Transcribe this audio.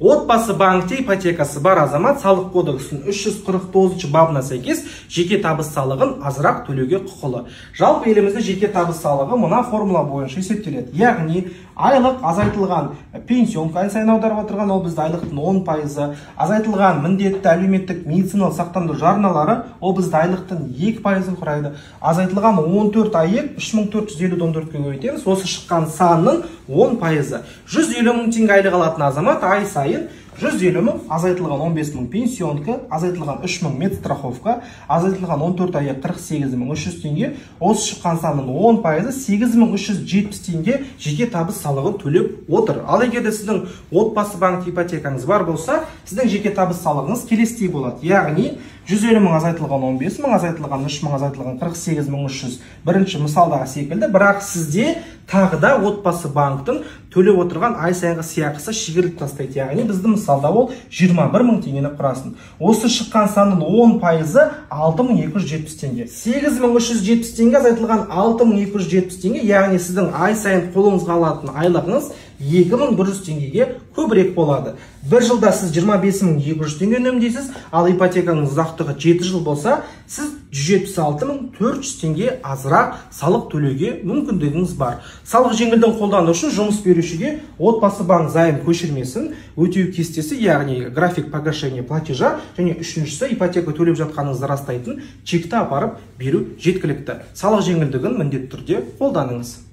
Отбасы банкте ипотекасы бар азамат салық кодексінің 349 бабына сәйкес жеке табыс салығын азырақ төлеуге құқылы. Жалпы елімізде жеке табыс салығы мына формула бойынша есептеледі. Яғни айлық азайтылған пенсионка ай сайын аударып отырған, ол бізде айлықтың 10%, азайтылған міндетті әлеуметтік медициналық сақтандыру жарналары ол бізде айлықтың 2%-ын құрайды. Азайтылған 14 айлық 3450-ке көбейтеміз. Осы шыққан санның 10%. 150 мың теңге айлық алатын азамат ай сайын 150 мың, азайтылған 15 мың пенсионка, азайтылған 3 мың медстраховка, азайтылған 14 айлық 48 мың 300 теңге, осы шыққан санның 10%, 8370 теңге жеке табыс салығын төлеп отыр. Ал егер де сіздің отбасы банк ипотекаңыз бар болса, сіздің жеке табыс салығыңыз келесідей болады. Яғни 150 мың азайтылған 15 мың, азайтылған 3 мың, азайтылған 48 мың 300 бірінші мысалдағы секілді, бірақ сізде тағы да отбасы банктың төлеп отырған ай сайынғы сыйақысы шегеріліп тастайды. Яғни біздің мысалда ол 21 мың теңгені құрасын. Осы шыққан санның 10%-ы 6270 теңге. 8370 теңге азайтылған 6270 теңге, яғни сіздің ай сайын қолыңызға алатын айлығыңыз 2100 теңгеге көбірек болады. Бір жылда сіз 25200 теңге үнемдейсіз, ал ипотекаңыз ұзақтығы 7 жыл болса, сіз 176400 теңге азырақ салық төлеуге мүмкіндігіңіз бар. Салық жеңілдігін қолдану үшін жұмыс берушіге отбасы банк займ көшірмесін өтеу кестесі, яғни график погашения платежа, және үшіншісі ипотека төлеп жатқаныңызды растайтын чекті апарып беру жеткілікті. Салық жеңілдігін міндетті түрде қолданыңыз.